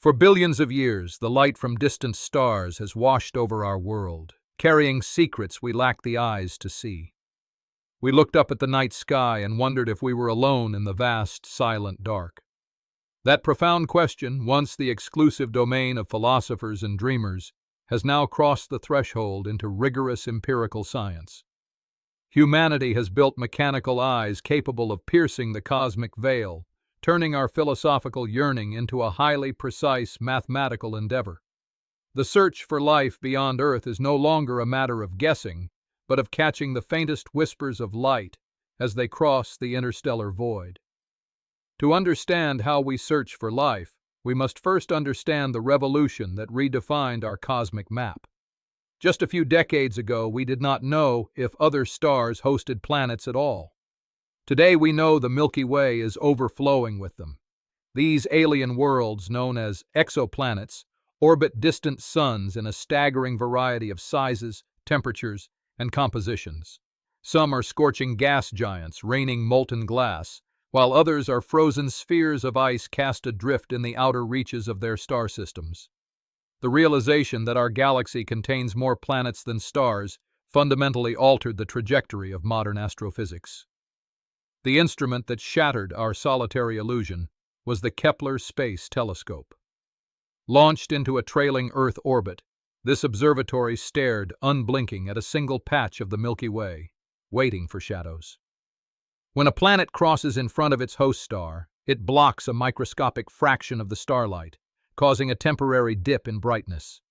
For billions of years, the light from distant stars has washed over our world, carrying secrets we lack the eyes to see. We looked up at the night sky and wondered if we were alone in the vast, silent dark. That profound question, once the exclusive domain of philosophers and dreamers, has now crossed the threshold into rigorous empirical science. Humanity has built mechanical eyes capable of piercing the cosmic veil, turning our philosophical yearning into a highly precise mathematical endeavor. The search for life beyond Earth is no longer a matter of guessing, but of catching the faintest whispers of light as they cross the interstellar void. To understand how we search for life, we must first understand the revolution that redefined our cosmic map. Just a few decades ago, we did not know if other stars hosted planets at all. Today we know the Milky Way is overflowing with them. These alien worlds, known as exoplanets, orbit distant suns in a staggering variety of sizes, temperatures, and compositions. Some are scorching gas giants raining molten glass, while others are frozen spheres of ice cast adrift in the outer reaches of their star systems. The realization that our galaxy contains more planets than stars fundamentally altered the trajectory of modern astrophysics. The instrument that shattered our solitary illusion was the Kepler Space Telescope. Launched into a trailing Earth orbit, this observatory stared unblinking at a single patch of the Milky Way, waiting for shadows. When a planet crosses in front of its host star, it blocks a microscopic fraction of the starlight, causing a temporary dip in brightness.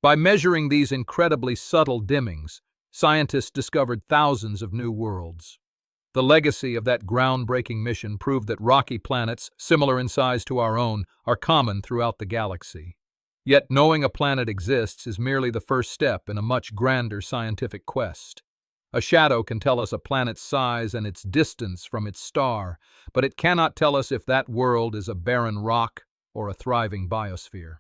By measuring these incredibly subtle dimmings, scientists discovered thousands of new worlds. The legacy of that groundbreaking mission proved that rocky planets, similar in size to our own, are common throughout the galaxy. Yet knowing a planet exists is merely the first step in a much grander scientific quest. A shadow can tell us a planet's size and its distance from its star, but it cannot tell us if that world is a barren rock or a thriving biosphere.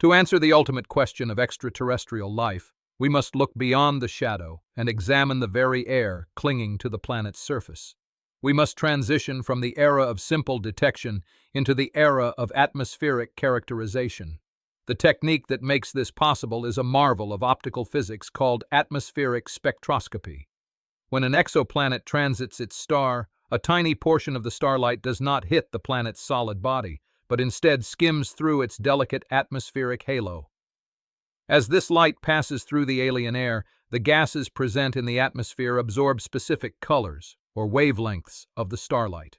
To answer the ultimate question of extraterrestrial life, we must look beyond the shadow and examine the very air clinging to the planet's surface. We must transition from the era of simple detection into the era of atmospheric characterization. The technique that makes this possible is a marvel of optical physics called atmospheric spectroscopy. When an exoplanet transits its star, a tiny portion of the starlight does not hit the planet's solid body, but instead skims through its delicate atmospheric halo. As this light passes through the alien air, the gases present in the atmosphere absorb specific colors, or wavelengths, of the starlight.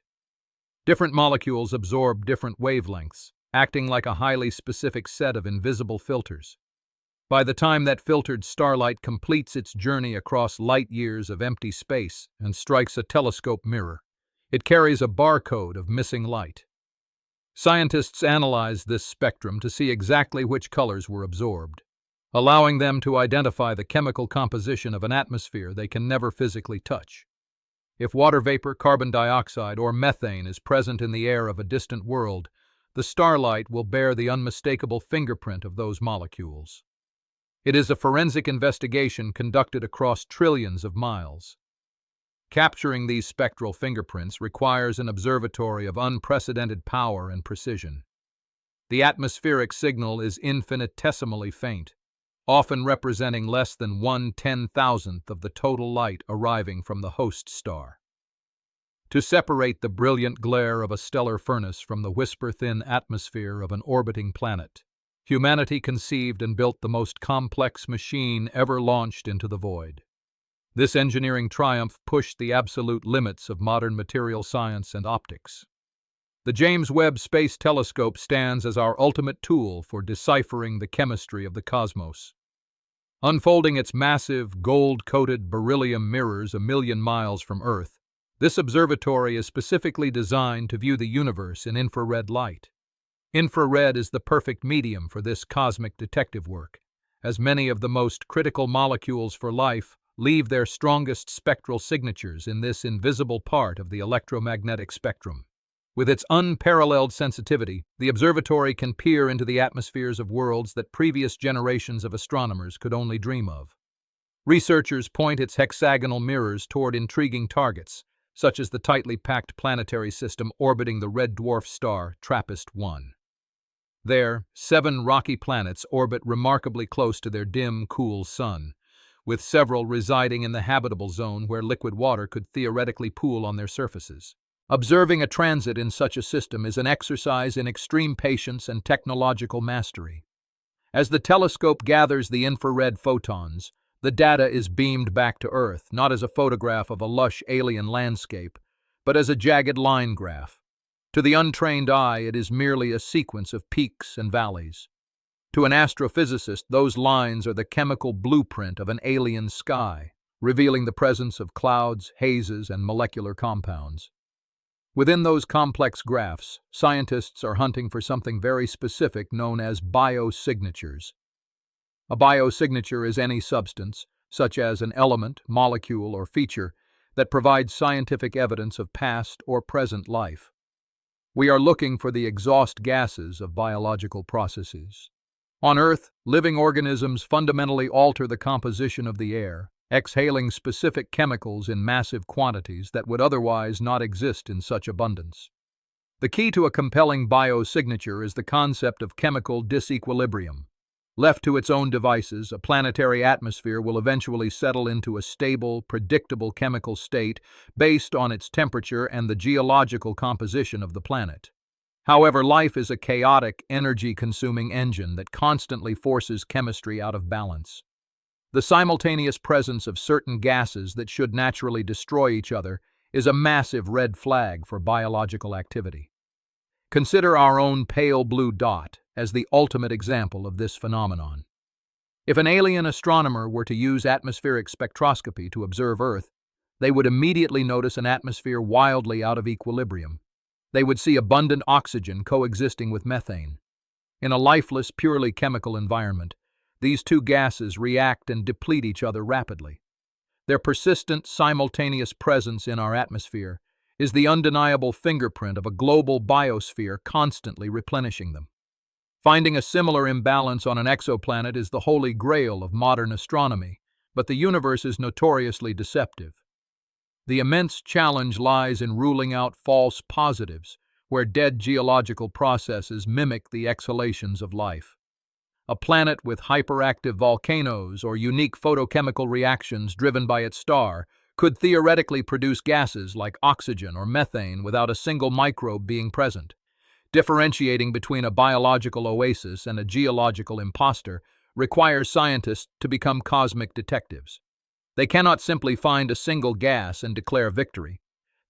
Different molecules absorb different wavelengths, acting like a highly specific set of invisible filters. By the time that filtered starlight completes its journey across light years of empty space and strikes a telescope mirror, it carries a barcode of missing light. Scientists analyzed this spectrum to see exactly which colors were absorbed, allowing them to identify the chemical composition of an atmosphere they can never physically touch. If water vapor, carbon dioxide, or methane is present in the air of a distant world, the starlight will bear the unmistakable fingerprint of those molecules. It is a forensic investigation conducted across trillions of miles. Capturing these spectral fingerprints requires an observatory of unprecedented power and precision. The atmospheric signal is infinitesimally faint, often representing less than 1/10,000th of the total light arriving from the host star. To separate the brilliant glare of a stellar furnace from the whisper-thin atmosphere of an orbiting planet, humanity conceived and built the most complex machine ever launched into the void. This engineering triumph pushed the absolute limits of modern material science and optics. The James Webb Space Telescope stands as our ultimate tool for deciphering the chemistry of the cosmos. Unfolding its massive, gold-coated beryllium mirrors a million miles from Earth, this observatory is specifically designed to view the universe in infrared light. Infrared is the perfect medium for this cosmic detective work, as many of the most critical molecules for life leave their strongest spectral signatures in this invisible part of the electromagnetic spectrum. With its unparalleled sensitivity, the observatory can peer into the atmospheres of worlds that previous generations of astronomers could only dream of. Researchers point its hexagonal mirrors toward intriguing targets, such as the tightly packed planetary system orbiting the red dwarf star TRAPPIST-1. There, 7 rocky planets orbit remarkably close to their dim, cool sun, with several residing in the habitable zone where liquid water could theoretically pool on their surfaces. Observing a transit in such a system is an exercise in extreme patience and technological mastery. As the telescope gathers the infrared photons, the data is beamed back to Earth, not as a photograph of a lush alien landscape, but as a jagged line graph. To the untrained eye, it is merely a sequence of peaks and valleys. To an astrophysicist, those lines are the chemical blueprint of an alien sky, revealing the presence of clouds, hazes, and molecular compounds. Within those complex graphs, scientists are hunting for something very specific known as biosignatures. A biosignature is any substance, such as an element, molecule, or feature, that provides scientific evidence of past or present life. We are looking for the exhaust gases of biological processes. On Earth, living organisms fundamentally alter the composition of the air, exhaling specific chemicals in massive quantities that would otherwise not exist in such abundance. The key to a compelling biosignature is the concept of chemical disequilibrium. Left to its own devices, a planetary atmosphere will eventually settle into a stable, predictable chemical state based on its temperature and the geological composition of the planet. However, life is a chaotic, energy-consuming engine that constantly forces chemistry out of balance. The simultaneous presence of certain gases that should naturally destroy each other is a massive red flag for biological activity. Consider our own pale blue dot as the ultimate example of this phenomenon. If an alien astronomer were to use atmospheric spectroscopy to observe Earth, they would immediately notice an atmosphere wildly out of equilibrium. They would see abundant oxygen coexisting with methane. In a lifeless, purely chemical environment, these two gases react and deplete each other rapidly. Their persistent, simultaneous presence in our atmosphere is the undeniable fingerprint of a global biosphere constantly replenishing them. Finding a similar imbalance on an exoplanet is the holy grail of modern astronomy, but the universe is notoriously deceptive. The immense challenge lies in ruling out false positives, where dead geological processes mimic the exhalations of life. A planet with hyperactive volcanoes or unique photochemical reactions driven by its star could theoretically produce gases like oxygen or methane without a single microbe being present. Differentiating between a biological oasis and a geological imposter requires scientists to become cosmic detectives. They cannot simply find a single gas and declare victory.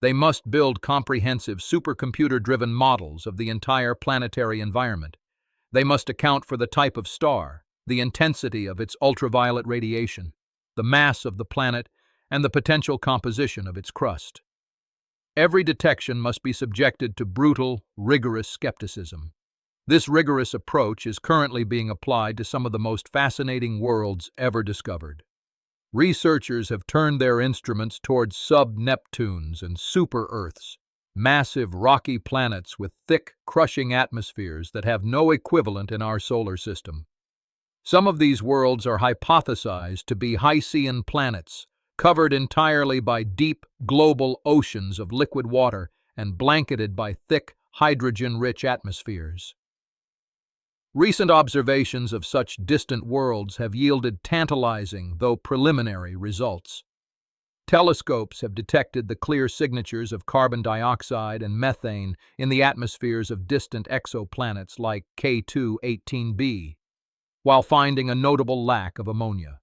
They must build comprehensive supercomputer-driven models of the entire planetary environment. They must account for the type of star, the intensity of its ultraviolet radiation, the mass of the planet, and the potential composition of its crust. Every detection must be subjected to brutal, rigorous skepticism. This rigorous approach is currently being applied to some of the most fascinating worlds ever discovered. Researchers have turned their instruments towards sub-Neptunes and super-Earths, massive rocky planets with thick, crushing atmospheres that have no equivalent in our solar system. Some of these worlds are hypothesized to be Hycean planets, covered entirely by deep, global oceans of liquid water and blanketed by thick, hydrogen-rich atmospheres. Recent observations of such distant worlds have yielded tantalizing, though preliminary, results. Telescopes have detected the clear signatures of carbon dioxide and methane in the atmospheres of distant exoplanets like K2-18b, while finding a notable lack of ammonia.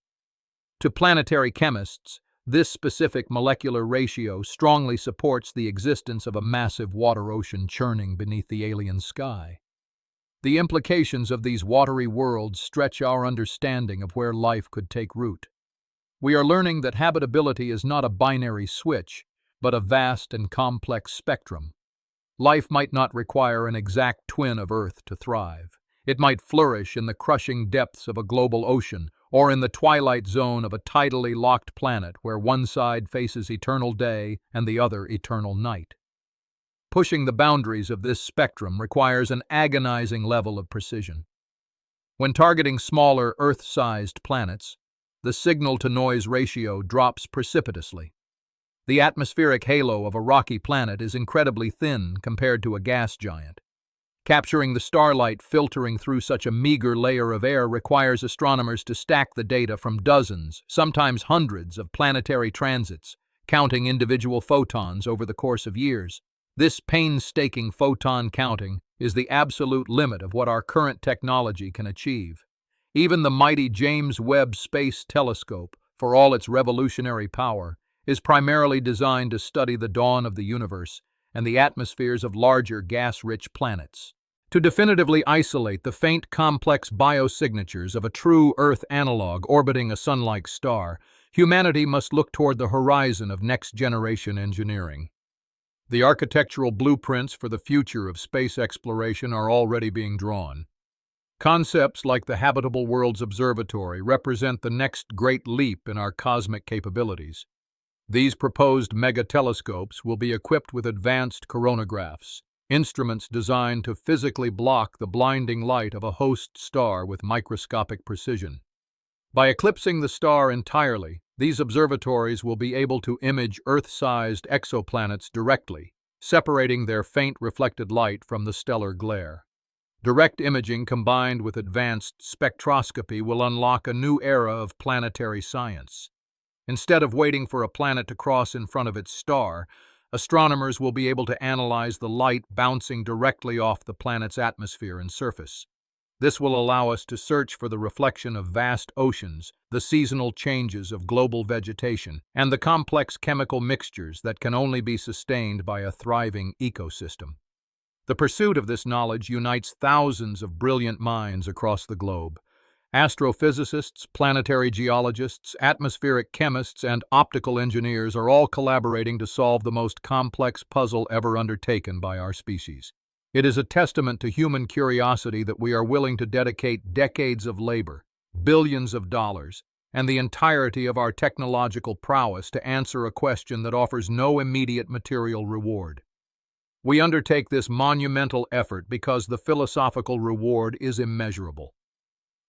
To planetary chemists, this specific molecular ratio strongly supports the existence of a massive water ocean churning beneath the alien sky. The implications of these watery worlds stretch our understanding of where life could take root. We are learning that habitability is not a binary switch, but a vast and complex spectrum. Life might not require an exact twin of Earth to thrive. It might flourish in the crushing depths of a global ocean, or in the twilight zone of a tidally locked planet where one side faces eternal day and the other eternal night. Pushing the boundaries of this spectrum requires an agonizing level of precision. When targeting smaller, Earth-sized planets, the signal-to-noise ratio drops precipitously. The atmospheric halo of a rocky planet is incredibly thin compared to a gas giant. Capturing the starlight filtering through such a meager layer of air requires astronomers to stack the data from dozens, sometimes hundreds, of planetary transits, counting individual photons over the course of years. This painstaking photon counting is the absolute limit of what our current technology can achieve. Even the mighty James Webb Space Telescope, for all its revolutionary power, is primarily designed to study the dawn of the universe and the atmospheres of larger gas-rich planets. To definitively isolate the faint, complex biosignatures of a true Earth analog orbiting a sun-like star, humanity must look toward the horizon of next-generation engineering. The architectural blueprints for the future of space exploration are already being drawn. Concepts like the Habitable Worlds Observatory represent the next great leap in our cosmic capabilities. These proposed mega-telescopes will be equipped with advanced coronagraphs, instruments designed to physically block the blinding light of a host star with microscopic precision. By eclipsing the star entirely, these observatories will be able to image Earth-sized exoplanets directly, separating their faint reflected light from the stellar glare. Direct imaging combined with advanced spectroscopy will unlock a new era of planetary science. Instead of waiting for a planet to cross in front of its star, astronomers will be able to analyze the light bouncing directly off the planet's atmosphere and surface. This will allow us to search for the reflection of vast oceans, the seasonal changes of global vegetation, and the complex chemical mixtures that can only be sustained by a thriving ecosystem. The pursuit of this knowledge unites thousands of brilliant minds across the globe. Astrophysicists, planetary geologists, atmospheric chemists, and optical engineers are all collaborating to solve the most complex puzzle ever undertaken by our species. It is a testament to human curiosity that we are willing to dedicate decades of labor, billions of dollars, and the entirety of our technological prowess to answer a question that offers no immediate material reward. We undertake this monumental effort because the philosophical reward is immeasurable.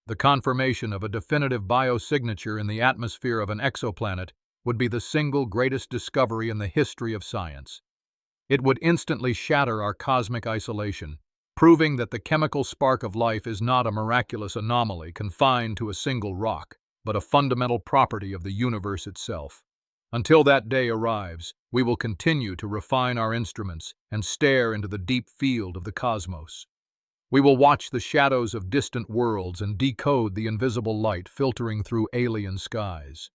The confirmation of a definitive biosignature in the atmosphere of an exoplanet would be the single greatest discovery in the history of science. It would instantly shatter our cosmic isolation, proving that the chemical spark of life is not a miraculous anomaly confined to a single rock, but a fundamental property of the universe itself. Until that day arrives, we will continue to refine our instruments and stare into the deep field of the cosmos. We will watch the shadows of distant worlds and decode the invisible light filtering through alien skies.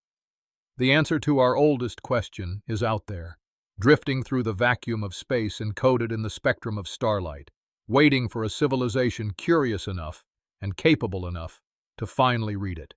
The answer to our oldest question is out there, drifting through the vacuum of space encoded in the spectrum of starlight, waiting for a civilization curious enough and capable enough to finally read it.